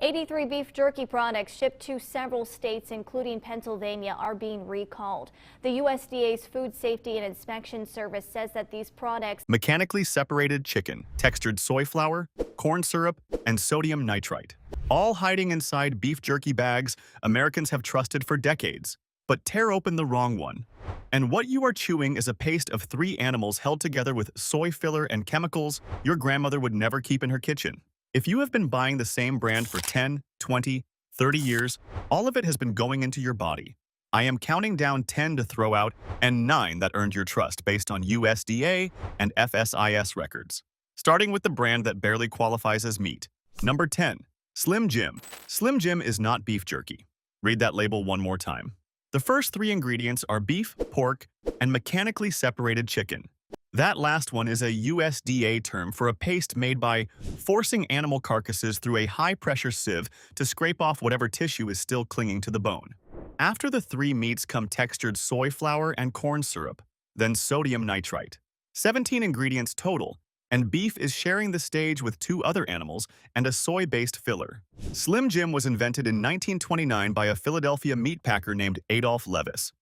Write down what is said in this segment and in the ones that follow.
83 beef jerky products shipped to several states, including Pennsylvania, are being recalled. The USDA's Food Safety and Inspection Service says that these products mechanically separated chicken, textured soy flour, corn syrup, and sodium nitrite. All hiding inside beef jerky bags Americans have trusted for decades. But tear open the wrong one. And what you are chewing is a paste of 3 animals held together with soy filler and chemicals your grandmother would never keep in her kitchen. If you have been buying the same brand for 10, 20, 30 years, all of it has been going into your body. I am counting down 10 to throw out and 9 that earned your trust based on USDA and FSIS records. Starting with the brand that barely qualifies as meat. Number 10. Slim Jim. Slim Jim is not beef jerky. Read that label one more time. The first 3 ingredients are beef, pork, and mechanically separated chicken. That last one is a USDA term for a paste made by forcing animal carcasses through a high-pressure sieve to scrape off whatever tissue is still clinging to the bone. After the 3 meats come textured soy flour and corn syrup, then sodium nitrite. 17 ingredients total, and beef is sharing the stage with 2 other animals and a soy-based filler. Slim Jim was invented in 1929 by a Philadelphia meat packer named Adolph Levis.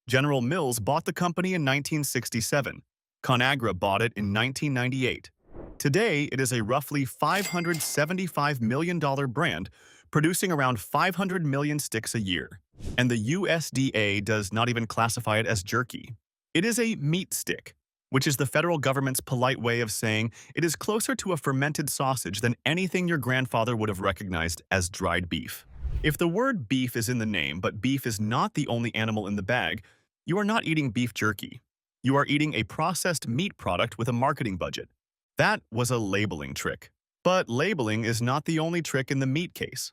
General Mills bought the company in 1967. ConAgra bought it in 1998. Today, it is a roughly $575 million brand, producing around 500 million sticks a year. And the USDA does not even classify it as jerky. It is a meat stick, which is the federal government's polite way of saying it is closer to a fermented sausage than anything your grandfather would have recognized as dried beef. If the word beef is in the name, but beef is not the only animal in the bag, you are not eating beef jerky. You are eating a processed meat product with a marketing budget. That was a labeling trick. But labeling is not the only trick in the meat case.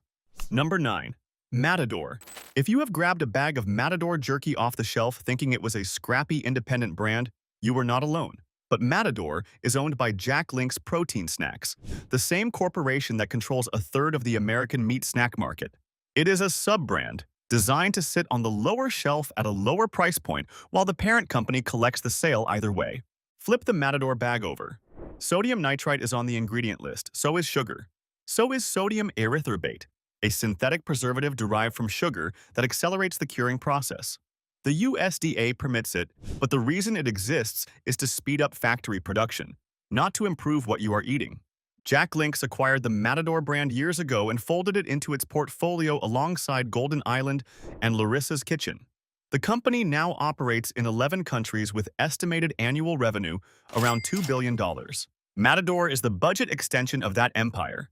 Number 9. Matador. If you have grabbed a bag of Matador jerky off the shelf thinking it was a scrappy independent brand, you were not alone. But Matador is owned by Jack Link's Protein Snacks, the same corporation that controls a third of the American meat snack market. It is a sub-brand designed to sit on the lower shelf at a lower price point while the parent company collects the sale either way. Flip the Matador bag over. Sodium nitrite is on the ingredient list, so is sugar. So is sodium erythorbate, a synthetic preservative derived from sugar that accelerates the curing process. The USDA permits it, but the reason it exists is to speed up factory production, not to improve what you are eating. Jack Link's acquired the Matador brand years ago and folded it into its portfolio alongside Golden Island and Larissa's Kitchen. The company now operates in 11 countries with estimated annual revenue around $2 billion. Matador is the budget extension of that empire.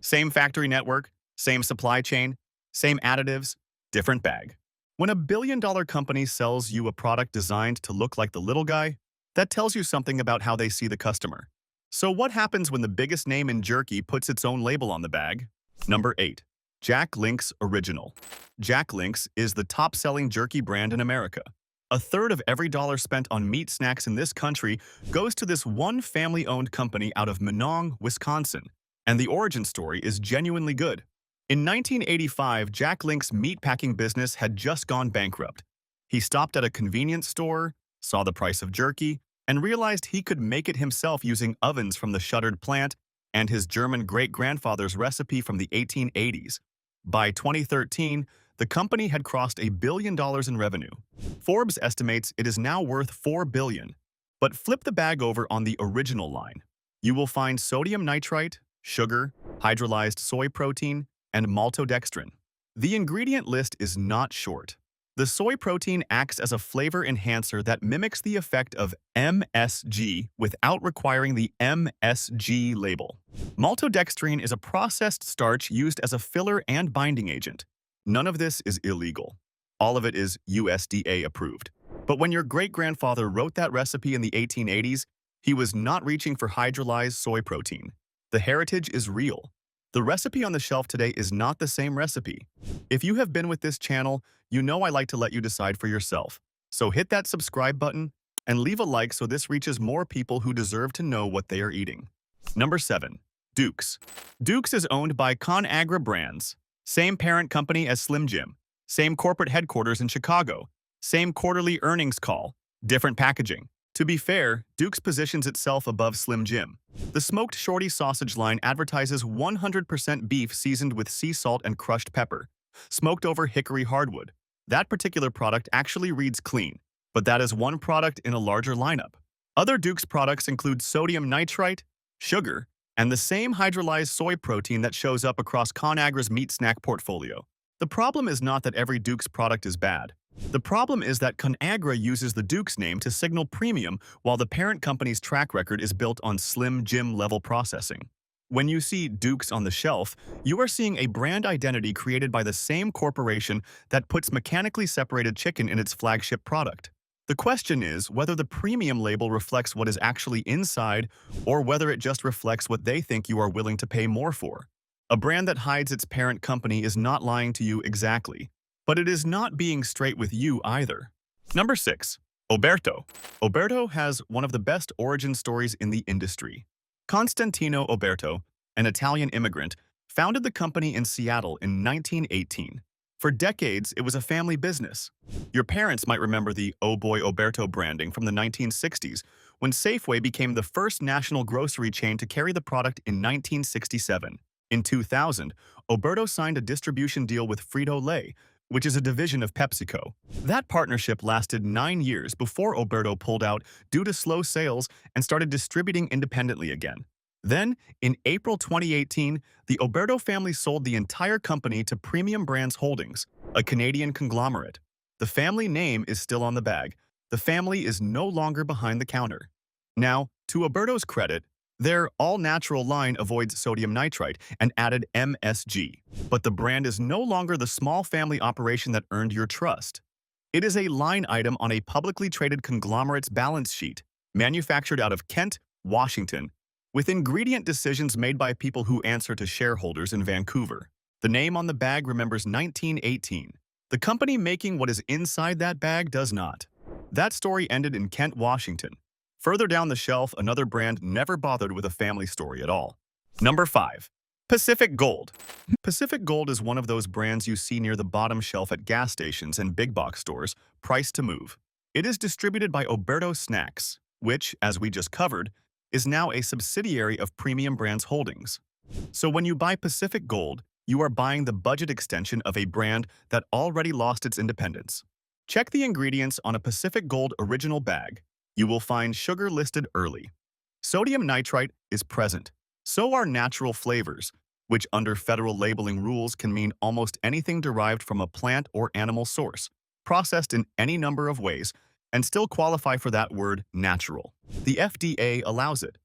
Same factory network, same supply chain, same additives, different bag. When a billion-dollar company sells you a product designed to look like the little guy, that tells you something about how they see the customer. So what happens when the biggest name in jerky puts its own label on the bag? Number 8. Jack Link's Original. Jack Link's is the top-selling jerky brand in America. A third of every dollar spent on meat snacks in this country goes to this one family-owned company out of Minong, Wisconsin. And the origin story is genuinely good. In 1985, Jack Link's meatpacking business had just gone bankrupt. He stopped at a convenience store, saw the price of jerky, and realized he could make it himself using ovens from the shuttered plant and his German great-grandfather's recipe from the 1880s. By 2013, the company had crossed $1 billion in revenue. Forbes estimates it is now worth $4 billion. But flip the bag over on the original line. You will find sodium nitrite, sugar, hydrolyzed soy protein, and maltodextrin. The ingredient list is not short. The soy protein acts as a flavor enhancer that mimics the effect of MSG without requiring the MSG label. Maltodextrin is a processed starch used as a filler and binding agent. None of this is illegal. All of it is USDA approved. But when your great-grandfather wrote that recipe in the 1880s, he was not reaching for hydrolyzed soy protein. The heritage is real. The recipe on the shelf today is not the same recipe. If you have been with this channel, you know I like to let you decide for yourself. So hit that subscribe button and leave a like so this reaches more people who deserve to know what they are eating. Number 7. Duke's. Duke's is owned by ConAgra Brands. Same parent company as Slim Jim. Same corporate headquarters in Chicago. Same quarterly earnings call. Different packaging. To be fair, Duke's positions itself above Slim Jim. The smoked shorty sausage line advertises 100% beef seasoned with sea salt and crushed pepper, smoked over hickory hardwood. That particular product actually reads clean, but that is one product in a larger lineup. Other Duke's products include sodium nitrite, sugar, and the same hydrolyzed soy protein that shows up across ConAgra's meat snack portfolio. The problem is not that every Duke's product is bad. The problem is that ConAgra uses the Duke's name to signal premium while the parent company's track record is built on Slim Jim level processing. When you see Duke's on the shelf, you are seeing a brand identity created by the same corporation that puts mechanically separated chicken in its flagship product. The question is whether the premium label reflects what is actually inside or whether it just reflects what they think you are willing to pay more for. A brand that hides its parent company is not lying to you exactly, but it is not being straight with you either. Number 6. Oberto. Oberto has one of the best origin stories in the industry. Constantino Oberto, an Italian immigrant, founded the company in Seattle in 1918. For decades, it was a family business. Your parents might remember the Oh Boy Oberto branding from the 1960s, when Safeway became the first national grocery chain to carry the product in 1967. In 2000, Oberto signed a distribution deal with Frito-Lay, which is a division of PepsiCo. That partnership lasted 9 years before Oberto pulled out due to slow sales and started distributing independently again. Then, in April 2018, the Oberto family sold the entire company to Premium Brands Holdings, a Canadian conglomerate. The family name is still on the bag. The family is no longer behind the counter. Now, to Oberto's credit, their all-natural line avoids sodium nitrite and added MSG. But the brand is no longer the small family operation that earned your trust. It is a line item on a publicly traded conglomerate's balance sheet, manufactured out of Kent, Washington, with ingredient decisions made by people who answer to shareholders in Vancouver. The name on the bag remembers 1918. The company making what is inside that bag does not. That story ended in Kent, Washington. Further down the shelf, another brand never bothered with a family story at all. Number 5. Pacific Gold. Pacific Gold is one of those brands you see near the bottom shelf at gas stations and big box stores, priced to move. It is distributed by Oberto Snacks, which, as we just covered, is now a subsidiary of Premium Brands Holdings. So when you buy Pacific Gold, you are buying the budget extension of a brand that already lost its independence. Check the ingredients on a Pacific Gold original bag. You will find sugar listed early. Sodium nitrite is present. So are natural flavors, which under federal labeling rules can mean almost anything derived from a plant or animal source, processed in any number of ways, and still qualify for that word natural. The FDA allows it.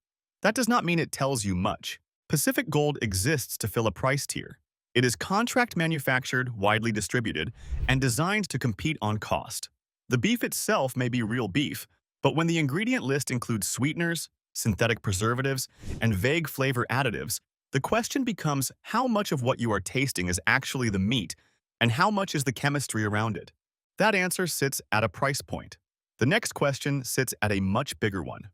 That does not mean it tells you much. Pacific Gold exists to fill a price tier. It is contract manufactured, widely distributed, and designed to compete on cost. The beef itself may be real beef, but when the ingredient list includes sweeteners, synthetic preservatives, and vague flavor additives, the question becomes how much of what you are tasting is actually the meat, and how much is the chemistry around it. That answer sits at a price point. The next question sits at a much bigger one.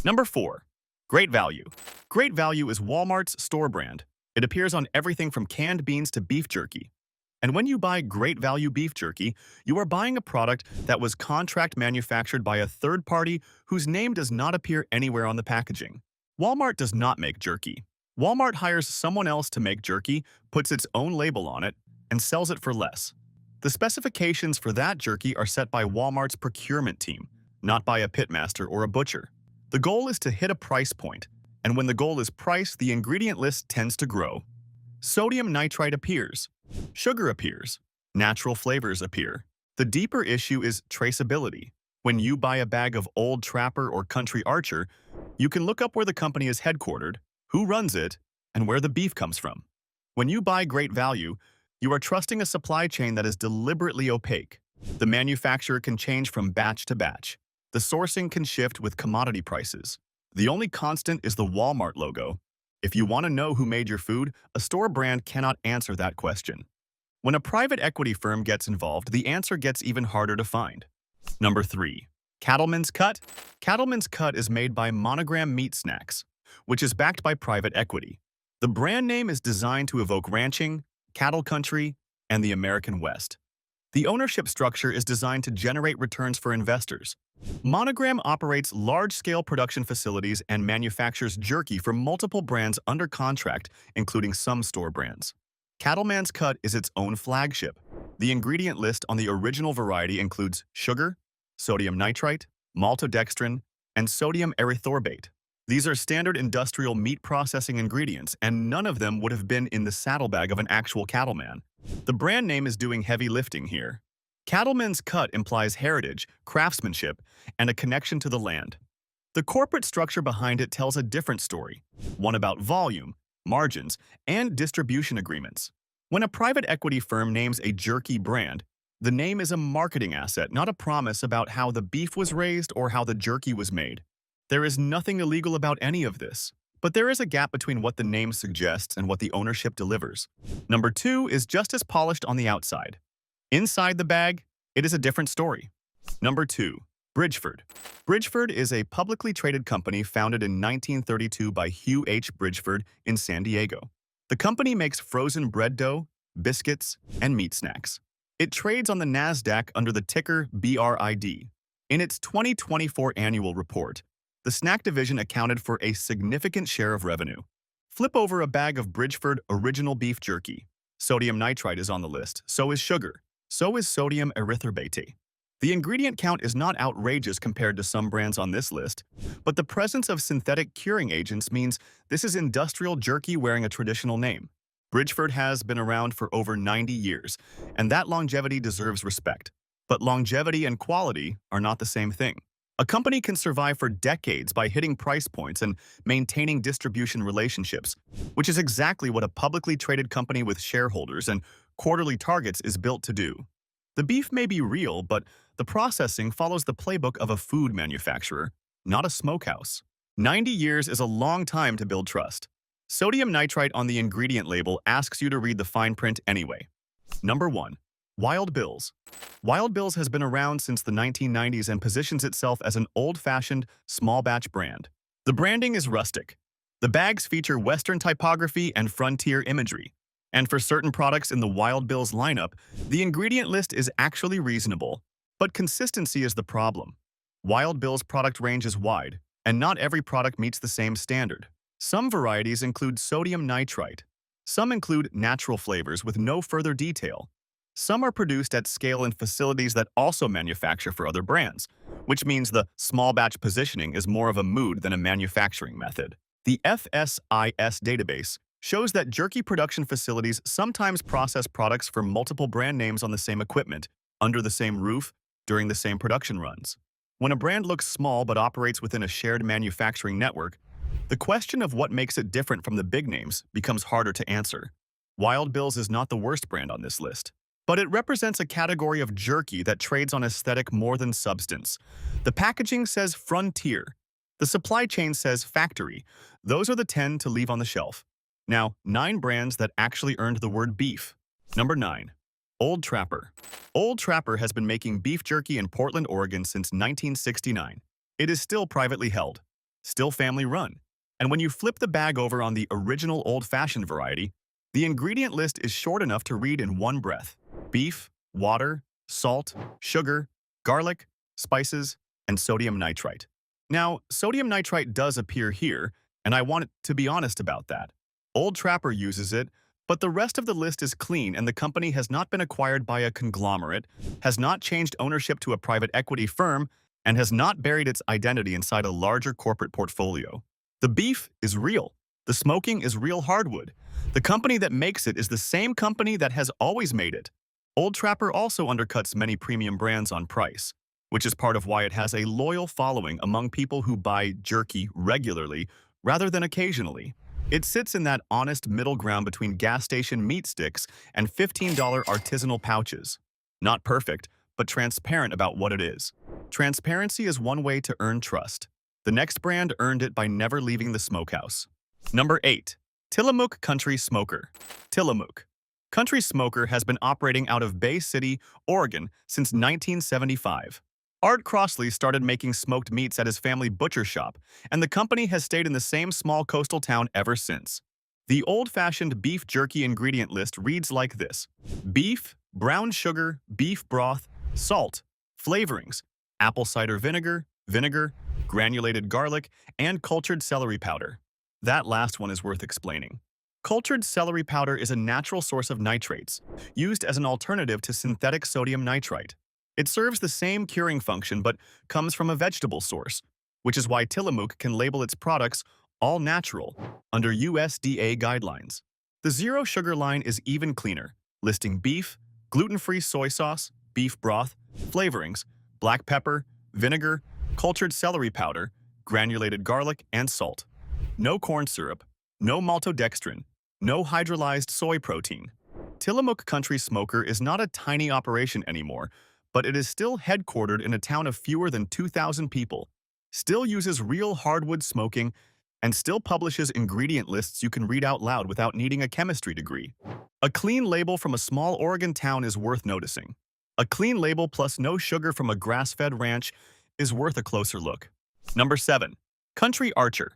Number 4. Great Value. Great Value is Walmart's store brand. It appears on everything from canned beans to beef jerky. And when you buy Great Value beef jerky, you are buying a product that was contract manufactured by a third party whose name does not appear anywhere on the packaging. Walmart does not make jerky. Walmart hires someone else to make jerky, puts its own label on it, and sells it for less. The specifications for that jerky are set by Walmart's procurement team, not by a pitmaster or a butcher. The goal is to hit a price point, and when the goal is price, the ingredient list tends to grow. Sodium nitrite appears. Sugar appears. Natural flavors appear. The deeper issue is traceability. When you buy a bag of Old Trapper or Country Archer, you can look up where the company is headquartered, who runs it, and where the beef comes from. When you buy Great Value, you are trusting a supply chain that is deliberately opaque. The manufacturer can change from batch to batch. The sourcing can shift with commodity prices. The only constant is the Walmart logo. If you want to know who made your food, a store brand cannot answer that question. When a private equity firm gets involved, the answer gets even harder to find. Number 3. Cattleman's Cut. Cattleman's Cut is made by Monogram Meat Snacks, which is backed by private equity. The brand name is designed to evoke ranching, cattle country, and the American West. The ownership structure is designed to generate returns for investors. Monogram operates large-scale production facilities and manufactures jerky for multiple brands under contract, including some store brands. Cattleman's Cut is its own flagship. The ingredient list on the original variety includes sugar, sodium nitrite, maltodextrin, and sodium erythorbate. These are standard industrial meat processing ingredients, and none of them would have been in the saddlebag of an actual cattleman. The brand name is doing heavy lifting here. Cattleman's Cut implies heritage, craftsmanship, and a connection to the land. The corporate structure behind it tells a different story, one about volume, margins, and distribution agreements. When a private equity firm names a jerky brand, the name is a marketing asset, not a promise about how the beef was raised or how the jerky was made. There is nothing illegal about any of this, but there is a gap between what the name suggests and what the ownership delivers. Number 2 is just as polished on the outside. Inside the bag, it is a different story. Number 2. Bridgeford. Bridgeford is a publicly traded company founded in 1932 by Hugh H. Bridgeford in San Diego. The company makes frozen bread dough, biscuits, and meat snacks. It trades on the NASDAQ under the ticker BRID. In its 2024 annual report, the snack division accounted for a significant share of revenue. Flip over a bag of Bridgeford original beef jerky. Sodium nitrite is on the list, so is sugar, so is sodium erythorbate. The ingredient count is not outrageous compared to some brands on this list, but the presence of synthetic curing agents means this is industrial jerky wearing a traditional name. Bridgeford has been around for over 90 years, and that longevity deserves respect. But longevity and quality are not the same thing. A company can survive for decades by hitting price points and maintaining distribution relationships, which is exactly what a publicly traded company with shareholders and quarterly targets is built to do. The beef may be real, but the processing follows the playbook of a food manufacturer, not a smokehouse. 90 years is a long time to build trust. Sodium nitrite on the ingredient label asks you to read the fine print anyway. Number 1. Wild Bill's. Wild Bill's has been around since the 1990s and positions itself as an old-fashioned, small-batch brand. The branding is rustic. The bags feature Western typography and frontier imagery. And for certain products in the Wild Bill's lineup, the ingredient list is actually reasonable, but consistency is the problem. Wild Bill's product range is wide, and not every product meets the same standard. Some varieties include sodium nitrite. Some include natural flavors with no further detail. Some are produced at scale in facilities that also manufacture for other brands, which means the small batch positioning is more of a mood than a manufacturing method. The FSIS database shows that jerky production facilities sometimes process products for multiple brand names on the same equipment, under the same roof, during the same production runs. When a brand looks small but operates within a shared manufacturing network, the question of what makes it different from the big names becomes harder to answer. Wild Bill's is not the worst brand on this list, but it represents a category of jerky that trades on aesthetic more than substance. The packaging says frontier. The supply chain says factory. Those are the 10 to leave on the shelf. Now, 9 brands that actually earned the word beef. Number 9. Old Trapper. Old Trapper has been making beef jerky in Portland, Oregon since 1969. It is still privately held, still family-run. And when you flip the bag over on the original old-fashioned variety, the ingredient list is short enough to read in one breath. Beef, water, salt, sugar, garlic, spices, and sodium nitrite. Now, sodium nitrite does appear here, and I want to be honest about that. Old Trapper uses it, but the rest of the list is clean and the company has not been acquired by a conglomerate, has not changed ownership to a private equity firm, and has not buried its identity inside a larger corporate portfolio. The beef is real. The smoking is real hardwood. The company that makes it is the same company that has always made it. Old Trapper also undercuts many premium brands on price, which is part of why it has a loyal following among people who buy jerky regularly rather than occasionally. It sits in that honest middle ground between gas station meat sticks and $15 artisanal pouches. Not perfect, but transparent about what it is. Transparency is one way to earn trust. The next brand earned it by never leaving the smokehouse. Number 8. Tillamook Country Smoker. Tillamook Country Smoker has been operating out of Bay City, Oregon since 1975. Art Crossley started making smoked meats at his family butcher shop, and the company has stayed in the same small coastal town ever since. The old-fashioned beef jerky ingredient list reads like this: beef, brown sugar, beef broth, salt, flavorings, apple cider vinegar, granulated garlic, and cultured celery powder. That last one is worth explaining. Cultured celery powder is a natural source of nitrates, used as an alternative to synthetic sodium nitrite. It serves the same curing function but comes from a vegetable source, which is why Tillamook can label its products all natural under USDA guidelines. The zero sugar line is even cleaner, listing beef, gluten-free soy sauce, beef broth, flavorings, black pepper, vinegar, cultured celery powder, granulated garlic, and salt. No corn syrup, no maltodextrin, no hydrolyzed soy protein. Tillamook Country Smoker is not a tiny operation anymore, but it is still headquartered in a town of fewer than 2,000 people, still uses real hardwood smoking, and still publishes ingredient lists you can read out loud without needing a chemistry degree. A clean label from a small Oregon town is worth noticing. A clean label plus no sugar from a grass-fed ranch is worth a closer look. Number 7. Country Archer.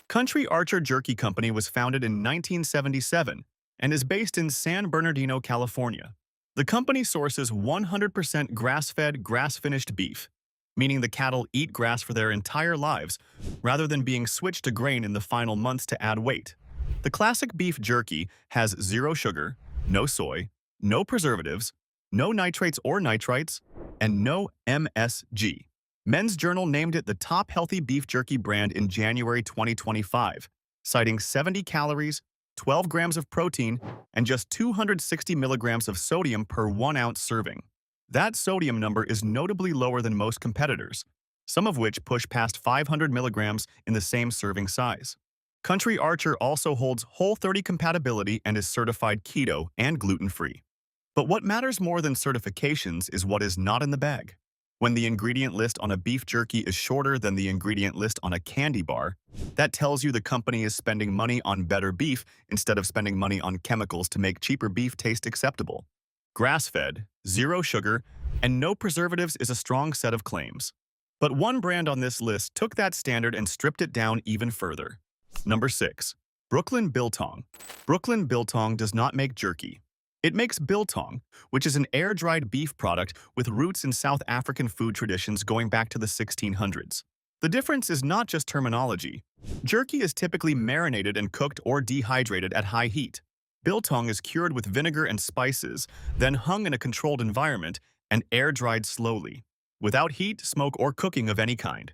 Country Archer Jerky Company was founded in 1977 and is based in San Bernardino, California. The company sources 100% grass-fed, grass-finished beef, meaning the cattle eat grass for their entire lives rather than being switched to grain in the final months to add weight. The classic beef jerky has zero sugar, no soy, no preservatives, no nitrates or nitrites, and no MSG. Men's Journal named it the top healthy beef jerky brand in January 2025, citing 70 calories, 12 grams of protein, and just 260 milligrams of sodium per 1 ounce serving. That sodium number is notably lower than most competitors, some of which push past 500 milligrams in the same serving size. Country Archer also holds Whole30 compatibility and is certified keto and gluten-free. But what matters more than certifications is what is not in the bag. When the ingredient list on a beef jerky is shorter than the ingredient list on a candy bar, that tells you the company is spending money on better beef instead of spending money on chemicals to make cheaper beef taste acceptable. Grass-fed, zero sugar, and no preservatives is a strong set of claims. But one brand on this list took that standard and stripped it down even further. Number 6. Brooklyn Biltong. Brooklyn Biltong does not make jerky. It makes biltong, which is an air-dried beef product with roots in South African food traditions going back to the 1600s. The difference is not just terminology. Jerky is typically marinated and cooked or dehydrated at high heat. Biltong is cured with vinegar and spices, then hung in a controlled environment and air-dried slowly, without heat, smoke, or cooking of any kind.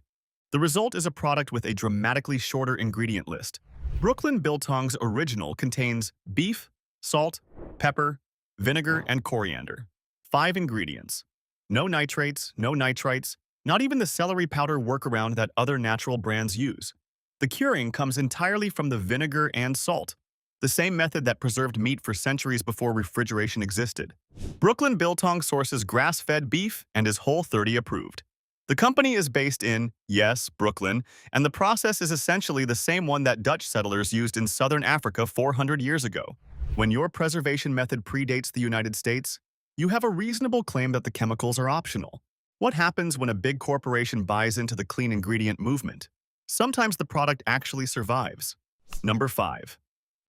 The result is a product with a dramatically shorter ingredient list. Brooklyn Biltong's original contains beef, salt, pepper, vinegar, and coriander. 5 ingredients. No nitrates, no nitrites, not even the celery powder workaround that other natural brands use. The curing comes entirely from the vinegar and salt, the same method that preserved meat for centuries before refrigeration existed. Brooklyn Biltong sources grass-fed beef and is Whole30 approved. The company is based in, yes, Brooklyn, and the process is essentially the same one that Dutch settlers used in southern Africa 400 years ago. When your preservation method predates the United States, you have a reasonable claim that the chemicals are optional. What happens when a big corporation buys into the clean ingredient movement? Sometimes the product actually survives. Number 5.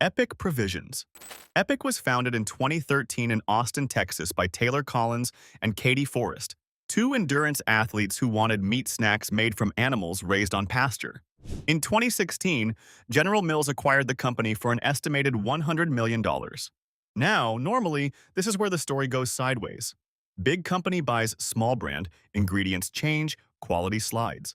Epic Provisions. Epic was founded in 2013 in Austin, Texas by Taylor Collins and Katie Forrest, 2 endurance athletes who wanted meat snacks made from animals raised on pasture. In 2016, General Mills acquired the company for an estimated $100 million. Now, normally, this is where the story goes sideways. Big company buys small brand, ingredients change, quality slides.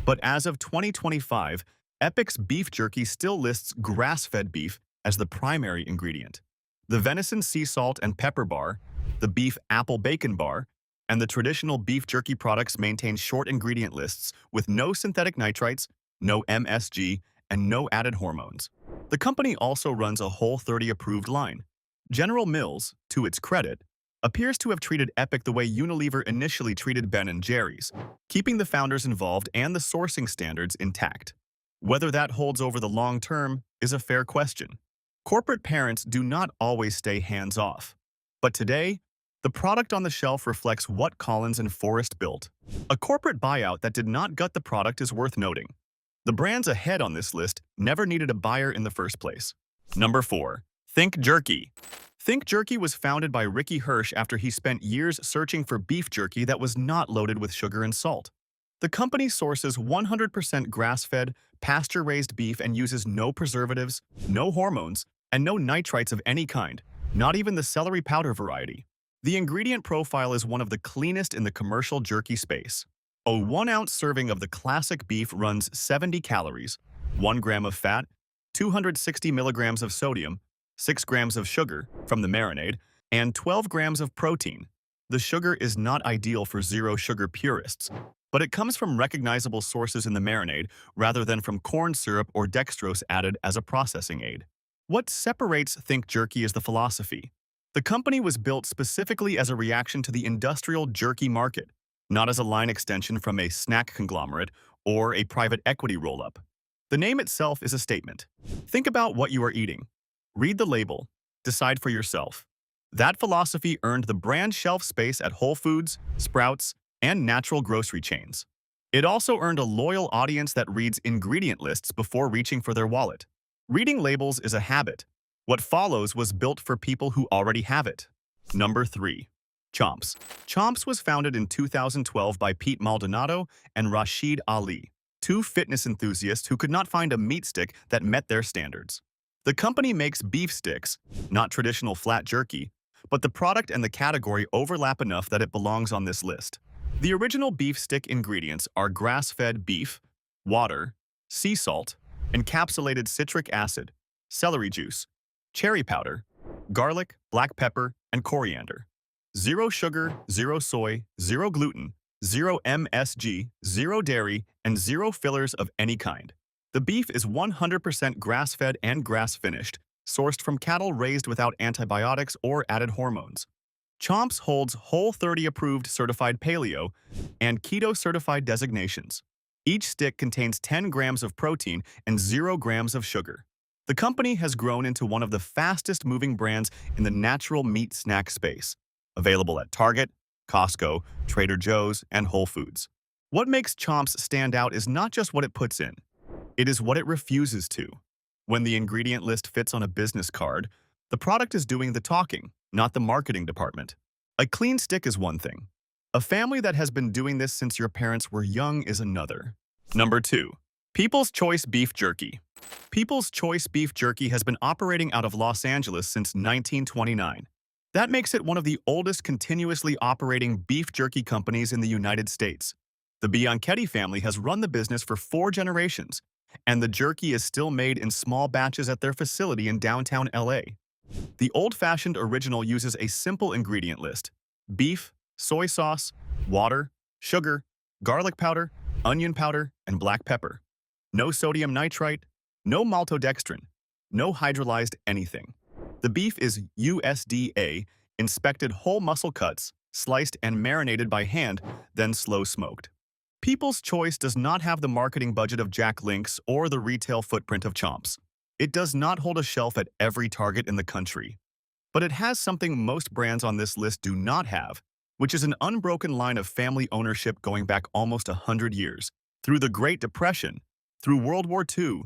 But as of 2025, Epic's beef jerky still lists grass-fed beef as the primary ingredient. The venison sea salt and pepper bar, the beef apple bacon bar, and the traditional beef jerky products maintain short ingredient lists with no synthetic nitrites, no MSG, and no added hormones. The company also runs a Whole30 approved line. General Mills, to its credit, appears to have treated Epic the way Unilever initially treated Ben & Jerry's, keeping the founders involved and the sourcing standards intact. Whether that holds over the long term is a fair question. Corporate parents do not always stay hands-off. But today, the product on the shelf reflects what Collins and Forrest built. A corporate buyout that did not gut the product is worth noting. The brands ahead on this list never needed a buyer in the first place. Number 4. Think Jerky. Think Jerky was founded by Ricky Hirsch after he spent years searching for beef jerky that was not loaded with sugar and salt. The company sources 100% grass-fed, pasture-raised beef and uses no preservatives, no hormones, and no nitrites of any kind, not even the celery powder variety. The ingredient profile is one of the cleanest in the commercial jerky space. A 1-ounce serving of the classic beef runs 70 calories, 1 gram of fat, 260 milligrams of sodium, 6 grams of sugar from the marinade, and 12 grams of protein. The sugar is not ideal for zero-sugar purists, but it comes from recognizable sources in the marinade rather than from corn syrup or dextrose added as a processing aid. What separates Think Jerky is the philosophy. The company was built specifically as a reaction to the industrial jerky market, not as a line extension from a snack conglomerate or a private equity roll-up. The name itself is a statement. Think about what you are eating. Read the label. Decide for yourself. That philosophy earned the brand shelf space at Whole Foods, Sprouts, and natural grocery chains. It also earned a loyal audience that reads ingredient lists before reaching for their wallet. Reading labels is a habit. What follows was built for people who already have it. Number 3. Chomps. Chomps was founded in 2012 by Pete Maldonado and Rashid Ali, 2 fitness enthusiasts who could not find a meat stick that met their standards. The company makes beef sticks, not traditional flat jerky, but the product and the category overlap enough that it belongs on this list. The original beef stick ingredients are grass-fed beef, water, sea salt, encapsulated citric acid, celery juice, cherry powder, garlic, black pepper, and coriander. 0 sugar, 0 soy, 0 gluten, 0 MSG, 0 dairy, and 0 fillers of any kind. The beef is 100% grass-fed and grass-finished, sourced from cattle raised without antibiotics or added hormones. Chomps holds Whole30 approved certified paleo and keto certified designations. Each stick contains 10 grams of protein and 0 grams of sugar. The company has grown into one of the fastest moving brands in the natural meat snack space, available at Target, Costco, Trader Joe's, and Whole Foods. What makes Chomps stand out is not just what it puts in. It is what it refuses to. When the ingredient list fits on a business card, the product is doing the talking, not the marketing department. A clean stick is one thing. A family that has been doing this since your parents were young is another. Number 2. People's Choice Beef Jerky. People's Choice Beef Jerky has been operating out of Los Angeles since 1929. That makes it one of the oldest continuously operating beef jerky companies in the United States. The Bianchetti family has run the business for 4 generations, and the jerky is still made in small batches at their facility in downtown LA. The old-fashioned original uses a simple ingredient list: beef, soy sauce, water, sugar, garlic powder, onion powder, and black pepper. No sodium nitrite, no maltodextrin, no hydrolyzed anything. The beef is USDA inspected whole muscle cuts, sliced and marinated by hand, then slow smoked. People's Choice does not have the marketing budget of Jack Link's or the retail footprint of Chomps. It does not hold a shelf at every Target in the country. But it has something most brands on this list do not have, which is an unbroken line of family ownership going back almost 100 years, through the Great Depression, through World War II,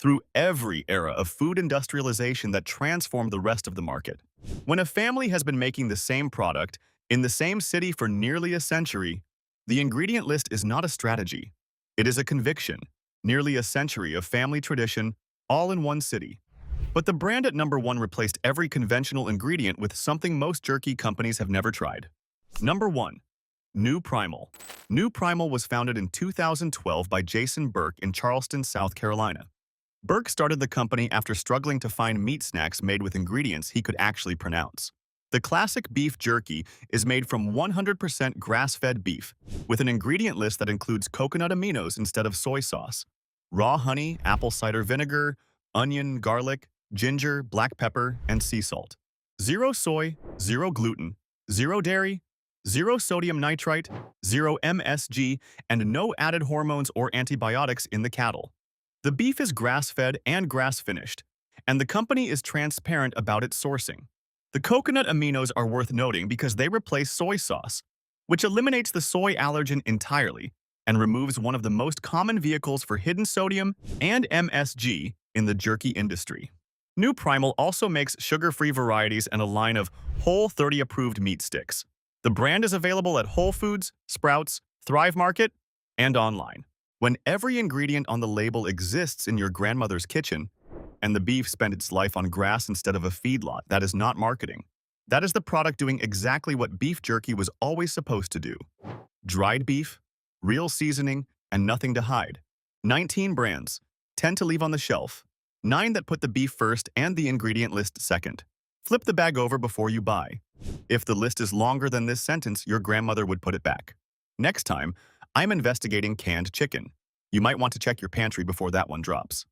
through every era of food industrialization that transformed the rest of the market. When a family has been making the same product in the same city for nearly a century, the ingredient list is not a strategy. It is a conviction, nearly a century of family tradition, all in one city. But the brand at number 1 replaced every conventional ingredient with something most jerky companies have never tried. Number 1. New Primal. New Primal was founded in 2012 by Jason Burke in Charleston, South Carolina. Burke started the company after struggling to find meat snacks made with ingredients he could actually pronounce. The classic beef jerky is made from 100% grass-fed beef, with an ingredient list that includes coconut aminos instead of soy sauce, raw honey, apple cider vinegar, onion, garlic, ginger, black pepper, and sea salt. 0 soy, 0 gluten, 0 dairy, 0 sodium nitrite, 0 MSG, and no added hormones or antibiotics in the cattle. The beef is grass-fed and grass-finished, and the company is transparent about its sourcing. The coconut aminos are worth noting because they replace soy sauce, which eliminates the soy allergen entirely and removes one of the most common vehicles for hidden sodium and MSG in the jerky industry. New Primal also makes sugar-free varieties and a line of Whole30 approved meat sticks. The brand is available at Whole Foods, Sprouts, Thrive Market, and online. When every ingredient on the label exists in your grandmother's kitchen, and the beef spent its life on grass instead of a feedlot, that is not marketing. That is the product doing exactly what beef jerky was always supposed to do. Dried beef, real seasoning, and nothing to hide. 19 brands, 10 to leave on the shelf, 9 that put the beef first and the ingredient list second. Flip the bag over before you buy. If the list is longer than this sentence, your grandmother would put it back. Next time, I'm investigating canned chicken. You might want to check your pantry before that one drops.